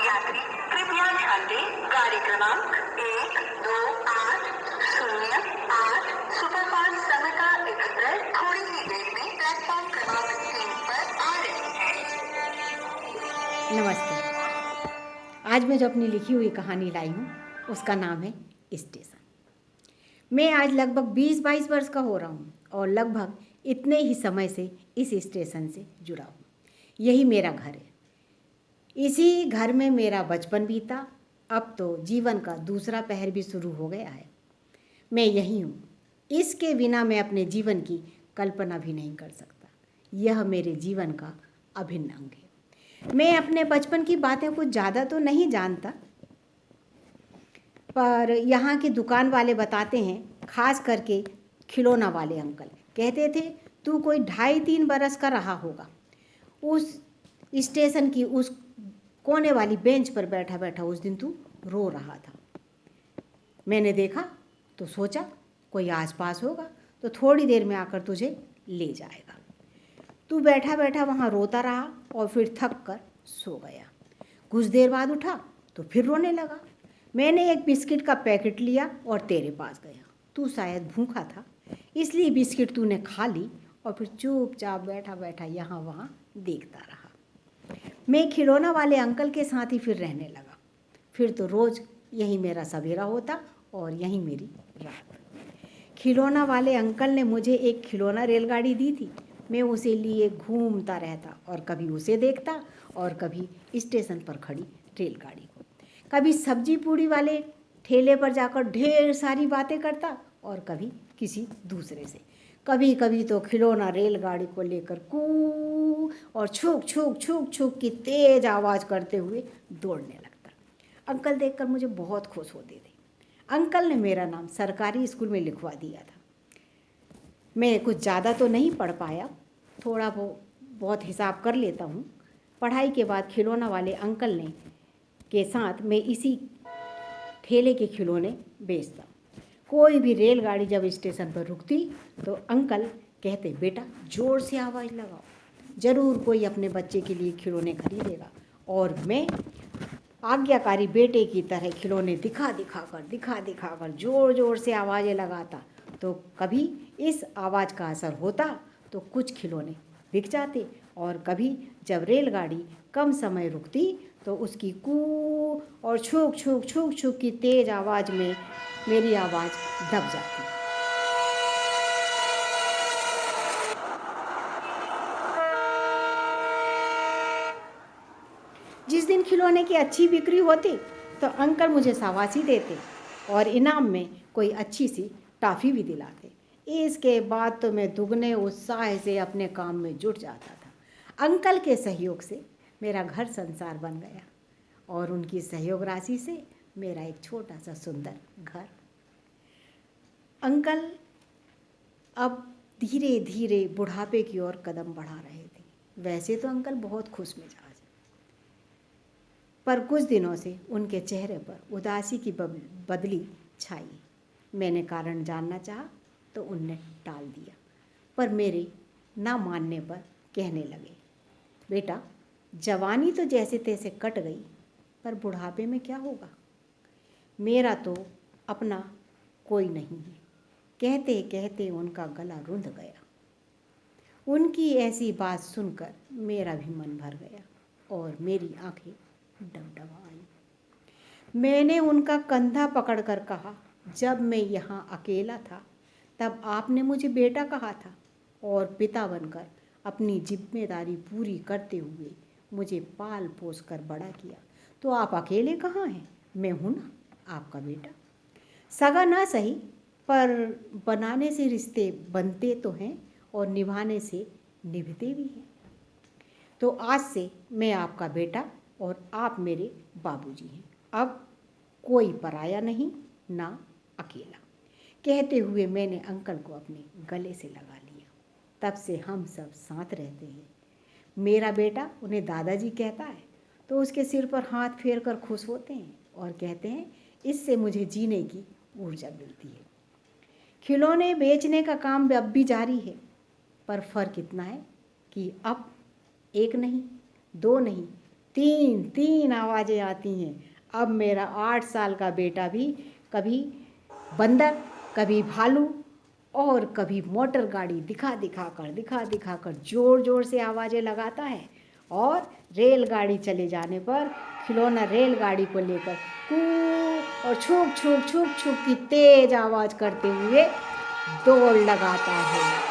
यात्री कृपया ध्यान दें, गाड़ी क्रमांक 1280 सुपरफास्ट समता एक्सप्रेस थोड़ी ही देर में प्लेटफॉर्म क्रमांक 3 पर आ रही है। नमस्ते। आज मैं जो अपनी लिखी हुई कहानी लाई हूँ उसका नाम है स्टेशन। मैं आज लगभग 20-22 वर्ष का हो रहा हूँ और लगभग इतने ही समय से इस स्टेशन से जुड़ा हूँ। यही मेरा घर है। इसी घर में मेरा बचपन बीता। अब तो जीवन का दूसरा पहर भी शुरू हो गया है। मैं यही हूँ। इसके बिना मैं अपने जीवन की कल्पना भी नहीं कर सकता। यह मेरे जीवन का अभिन्न अंग है। मैं अपने बचपन की बातें कुछ ज़्यादा तो नहीं जानता, पर यहाँ के दुकान वाले बताते हैं, खास करके खिलौना वाले अंकल कहते थे, तू कोई 2.5-3 बरस का रहा होगा। उस स्टेशन की उस कोने वाली बेंच पर बैठा बैठा उस दिन तू रो रहा था। मैंने देखा तो सोचा कोई आसपास होगा तो थोड़ी देर में आकर तुझे ले जाएगा। तू बैठा बैठा वहाँ रोता रहा और फिर थक कर सो गया। कुछ देर बाद उठा तो फिर रोने लगा। मैंने एक बिस्किट का पैकेट लिया और तेरे पास गया। तू शायद भूखा था, इसलिए बिस्किट तूने खा ली और फिर चुपचाप बैठा बैठा यहाँ वहाँ देखता रहा। मैं खिलौना वाले अंकल के साथ ही फिर रहने लगा। फिर तो रोज़ यही मेरा सवेरा होता और यही मेरी रात। खिलौना वाले अंकल ने मुझे एक खिलौना रेलगाड़ी दी थी। मैं उसे लिए घूमता रहता और कभी उसे देखता और कभी स्टेशन पर खड़ी रेलगाड़ी को। कभी सब्जी पूड़ी वाले ठेले पर जाकर ढेर सारी बातें करता और कभी किसी दूसरे से। कभी कभी तो खिलौना रेलगाड़ी को लेकर कू और छुक छुक छुक छुक की तेज आवाज़ करते हुए दौड़ने लगता। अंकल देखकर मुझे बहुत खुश होते थे। अंकल ने मेरा नाम सरकारी स्कूल में लिखवा दिया था। मैं कुछ ज़्यादा तो नहीं पढ़ पाया, थोड़ा बहुत हिसाब कर लेता हूँ। पढ़ाई के बाद खिलौना वाले अंकल ने के साथ मैं इसी ठेले के खिलौने बेचता। कोई भी रेलगाड़ी जब स्टेशन पर रुकती तो अंकल कहते, बेटा ज़ोर से आवाज़ लगाओ, ज़रूर कोई अपने बच्चे के लिए खिलौने खरीदेगा। और मैं आज्ञाकारी बेटे की तरह खिलौने दिखा दिखा कर ज़ोर ज़ोर से आवाज़ें लगाता। तो कभी इस आवाज़ का असर होता तो कुछ खिलौने बिक जाते और कभी जब रेलगाड़ी कम समय रुकती तो उसकी कू और छुक छुक छुक छुक की तेज़ आवाज़ में मेरी आवाज़ दब जाती। जिस दिन खिलौने की अच्छी बिक्री होती तो अंकल मुझे शाबाशी देते और इनाम में कोई अच्छी सी टॉफ़ी भी दिलाते। इसके बाद तो मैं दुगने उत्साह से अपने काम में जुट जाता था। अंकल के सहयोग से मेरा घर संसार बन गया और उनकी सहयोग राशि से मेरा एक छोटा सा सुंदर घर। अंकल अब धीरे धीरे बुढ़ापे की ओर कदम बढ़ा रहे थे। वैसे तो अंकल बहुत खुश मिजाज, पर कुछ दिनों से उनके चेहरे पर उदासी की बदली छाई। मैंने कारण जानना चाहा तो उनने टाल दिया, पर मेरे ना मानने पर कहने लगे, बेटा जवानी तो जैसे तैसे कट गई, पर बुढ़ापे में क्या होगा? मेरा तो अपना कोई नहीं है। कहते कहते उनका गला रुंध गया। उनकी ऐसी बात सुनकर मेरा भी मन भर गया और मेरी आंखें डबडबा आई। मैंने उनका कंधा पकड़कर कहा, जब मैं यहाँ अकेला था तब आपने मुझे बेटा कहा था और पिता बनकर अपनी जिम्मेदारी पूरी करते हुए मुझे पाल पोस कर बड़ा किया। तो आप अकेले कहाँ हैं? मैं हूँ ना, आपका बेटा। सगा ना सही, पर बनाने से रिश्ते बनते तो हैं और निभाने से निभते भी हैं। तो आज से मैं आपका बेटा और आप मेरे बाबूजी हैं। अब कोई पराया नहीं, ना अकेला। कहते हुए मैंने अंकल को अपने गले से लगा लिया। तब से हम सब साथ रहते हैं। मेरा बेटा उन्हें दादाजी कहता है तो उसके सिर पर हाथ फेर कर खुश होते हैं और कहते हैं, इससे मुझे जीने की ऊर्जा मिलती है। खिलौने बेचने का काम अब भी जारी है, पर फ़र्क इतना है कि अब 1 नहीं, 2 नहीं, तीन तीन आवाज़ें आती हैं। अब मेरा 8 साल का बेटा भी कभी बंदर, कभी भालू और कभी मोटर गाड़ी दिखा दिखा कर ज़ोर ज़ोर से आवाज़ें लगाता है। और रेलगाड़ी चले जाने पर खिलौना रेलगाड़ी को लेकर कू और छुक छुक छुक छुक की तेज़ आवाज़ करते हुए दौड़ लगाता है।